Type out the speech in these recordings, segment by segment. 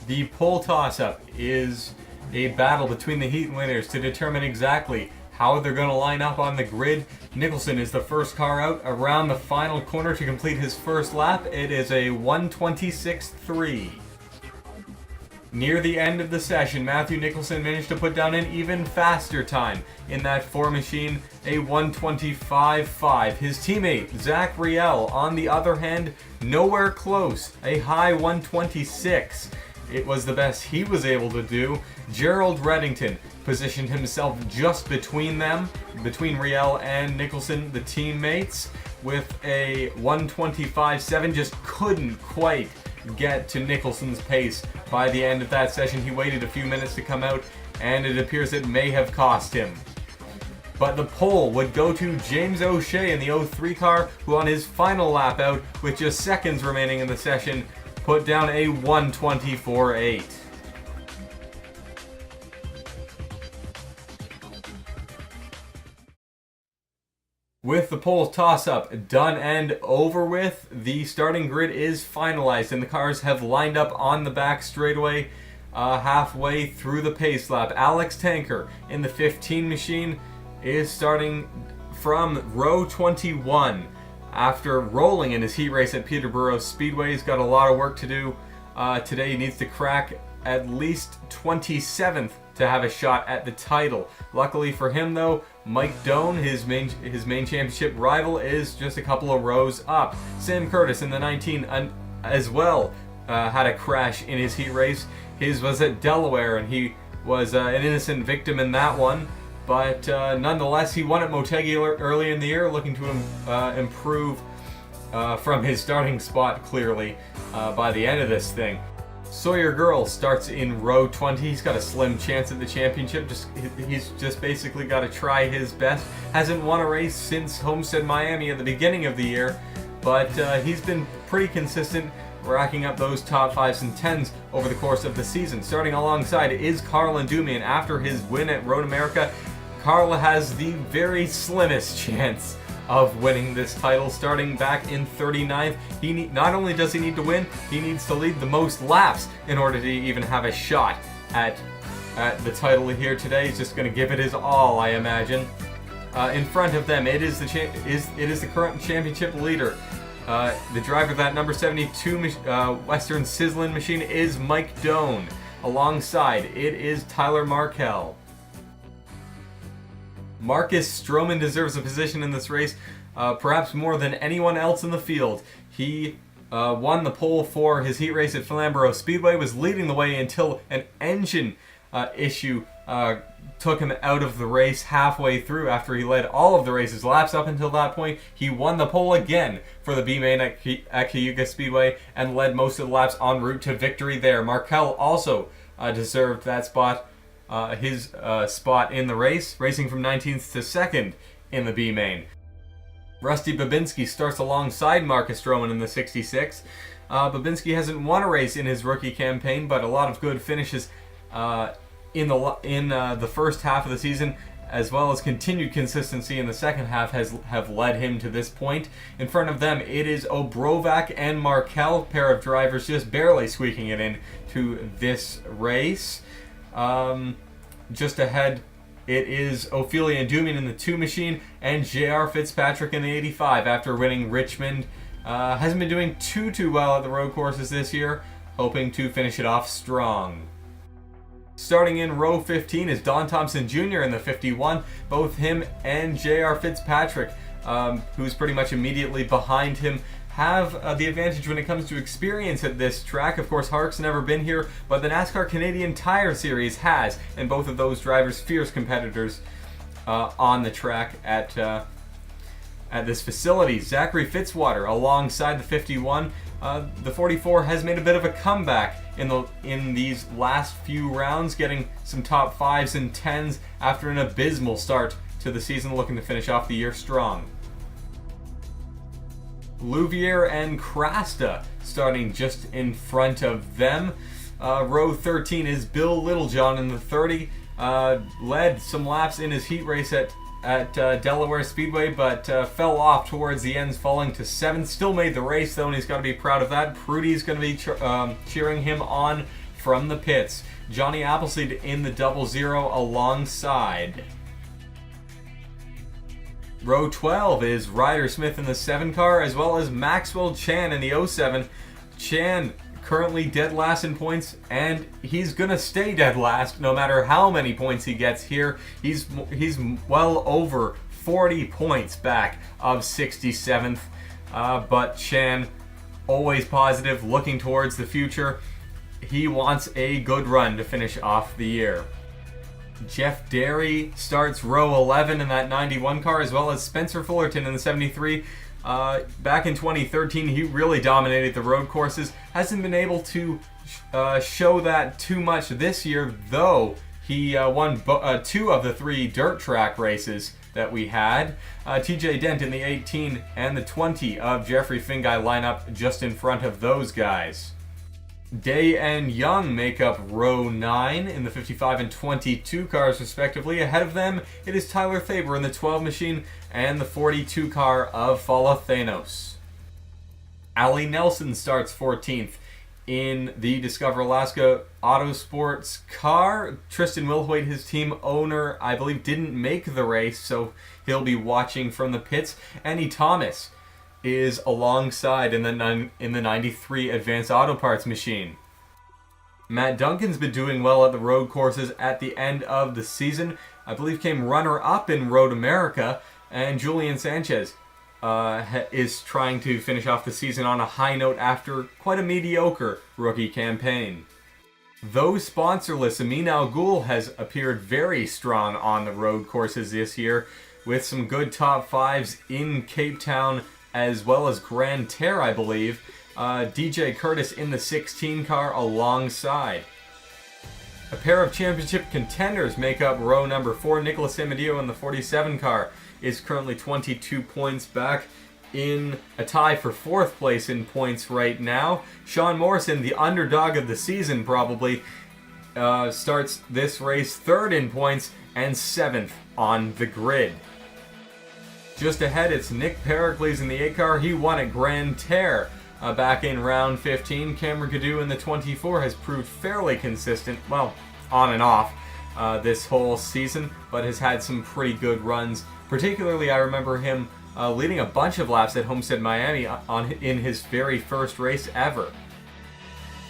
The pole toss-up is a battle between the heat winners to determine exactly how they're going to line up on the grid. Nicholson is the first car out around the final corner to complete his first lap. It is a 1:26.3. Near the end of the session, Matthew Nicholson managed to put down an even faster time in that 4 machine, a 1:25.5. His teammate, Zach Riel, on the other hand, nowhere close, a high 1:26. It was the best he was able to do. Gerald Reddington positioned himself just between them, between Riel and Nicholson, the teammates, with a 1:25.7. Just couldn't quite get to Nicholson's pace by the end of that session. He waited a few minutes to come out, and it appears it may have cost him. But the pole would go to James O'Shea in the 03 car, who on his final lap out, with just seconds remaining in the session, put down a 1:24.8. With the pole toss-up done and over with, the starting grid is finalized and the cars have lined up on the back straightaway halfway through the pace lap. Alex Tanker in the 15 machine is starting from row 21. After rolling in his heat race at Peterborough Speedway, he's got a lot of work to do. Today he needs to crack at least 27th to have a shot at the title. Luckily for him though, Mike Doan, his main championship rival, is just a couple of rows up. Sam Curtis in the 19 as well had a crash in his heat race. His was at Delaware and he was an innocent victim in that one. But nonetheless, he won at Motegi early in the year, looking to improve from his starting spot clearly by the end of this thing. Sawyer Girl starts in row 20. He's got a slim chance at the championship. He's just basically got to try his best. Hasn't won a race since Homestead Miami at the beginning of the year, but he's been pretty consistent, racking up those top 5s and 10s over the course of the season. Starting alongside is Carl Ndumian. After his win at Road America, Carl has the very slimmest chance of winning this title, starting back in 39th. Not only does he need to win, he needs to lead the most laps in order to even have a shot at the title here today. He's just going to give it his all, I imagine. In front of them, it is the current championship leader. The driver of that number 72 Western Sizzlin machine is Mike Doan. Alongside, it is Tyler Markell. Marcus Stroman deserves a position in this race, perhaps more than anyone else in the field. He won the pole for his heat race at Flamborough Speedway, was leading the way until an engine issue took him out of the race halfway through after he led all of the race's laps up until that point. He won the pole again for the B main at Cayuga Speedway and led most of the laps en route to victory there. Markell also deserved that spot. His spot in the race, racing from 19th to 2nd in the B main. Rusty Babinski starts alongside Marcus Stroman in the 66. Babinski hasn't won a race in his rookie campaign, but a lot of good finishes in the first half of the season, as well as continued consistency in the second half have led him to this point. In front of them, it is Obrovac and Markell, pair of drivers just barely squeaking it in to this race. Just ahead, it is Ophelia Ndumian in the 2 machine and J.R. Fitzpatrick in the 85 after winning Richmond. Hasn't been doing too well at the road courses this year, hoping to finish it off strong. Starting in row 15 is Don Thompson Jr. in the 51. Both him and J.R. Fitzpatrick, who's pretty much immediately behind him, have the advantage when it comes to experience at this track. Of course, HARC's never been here, but the NASCAR Canadian Tire Series has, and both of those drivers fierce competitors on the track at this facility. Zachary Fitzwater alongside the 51. The 44 has made a bit of a comeback in these last few rounds, getting some top 5s and 10s after an abysmal start to the season, looking to finish off the year strong. Louvier and Crasta starting just in front of them. Row 13 is Bill Littlejohn in the 30. Led some laps in his heat race at Delaware Speedway, but fell off towards the ends, falling to 7th. Still made the race though, and he's got to be proud of that. Prudy's going to be cheering him on from the pits. Johnny Appleseed in the 00 alongside. Row 12 is Ryder Smith in the 7 car, as well as Maxwell Chan in the 07. Chan currently dead last in points, and he's gonna stay dead last no matter how many points he gets here. He's well over 40 points back of 67th, but Chan always positive, looking towards the future. He wants a good run to finish off the year. Jeff Derry starts row 11 in that 91 car, as well as Spencer Fullerton in the 73. Back in 2013, he really dominated the road courses. Hasn't been able to show that too much this year, though he won 2 of the 3 dirt track races that we had. TJ Dent in the 18 and the 20 of Jeffrey Finguy line up just in front of those guys. Day and Young make up row 9 in the 55 and 22 cars respectively. Ahead of them, it is Tyler Faber in the 12 machine and the 42 car of Fala Thanos. Ali Nelson starts 14th in the Discover Alaska Autosports car. Tristan Wilhoit, his team owner, I believe didn't make the race, so he'll be watching from the pits. Annie Thomas is alongside in the 93 Advanced Auto Parts machine. Matt Duncan's been doing well at the road courses at the end of the season. I believe came runner-up in Road America, and Julian Sanchez is trying to finish off the season on a high note after quite a mediocre rookie campaign. Though sponsorless, Amin Al Ghul has appeared very strong on the road courses this year, with some good top 5s in Cape Town, as well as Grand Terre, I believe. DJ Curtis in the 16 car alongside. A pair of championship contenders make up row number 4. Nicholas Amadio in the 47 car is currently 22 points back, in a tie for 4th place in points right now. Sean Morrison, the underdog of the season probably, starts this race 3rd in points and 7th on the grid. Just ahead, it's Nick Pericles in the 8 car. He won at Grand Terre back in round 15. Cameron Cadieux in the 24 has proved fairly consistent, well, on and off this whole season, but has had some pretty good runs. Particularly, I remember him leading a bunch of laps at Homestead Miami in his very first race ever.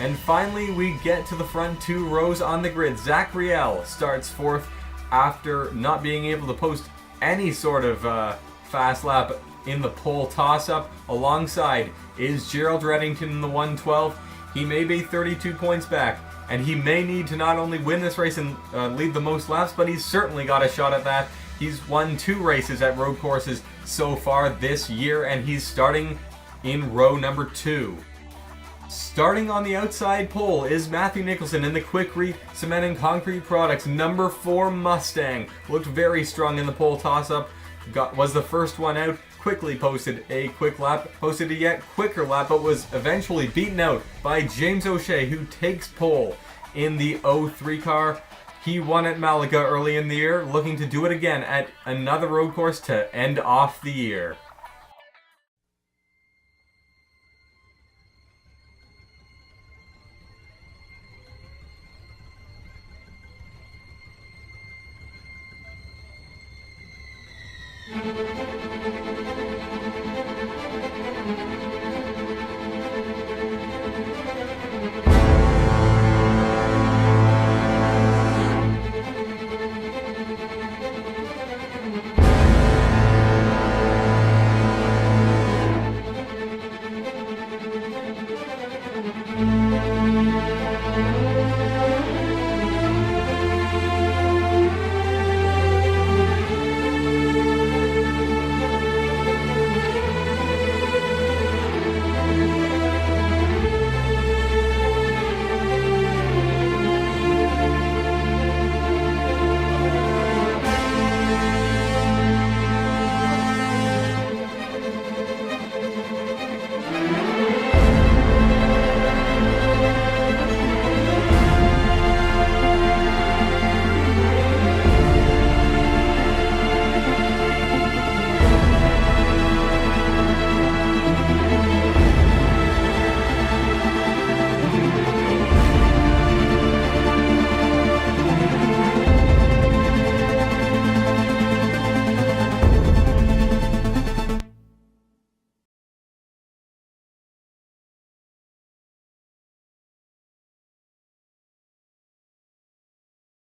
And finally, we get to the front 2 rows on the grid. Zach Riel starts 4th after not being able to post any sort of fast lap in the pole toss-up. Alongside is Gerald Reddington in the 112. He may be 32 points back, and he may need to not only win this race and lead the most laps, but he's certainly got a shot at that. He's won 2 races at road courses so far this year, and he's starting in row number 2. Starting on the outside pole is Matthew Nicholson in the Quikrete Cement and Concrete Products number 4 Mustang. Looked very strong in the pole toss-up. Was the first one out, quickly posted a quick lap, posted a yet quicker lap, but was eventually beaten out by James O'Shea, who takes pole in the 03 car. He won at Malaga early in the year, looking to do it again at another road course to end off the year.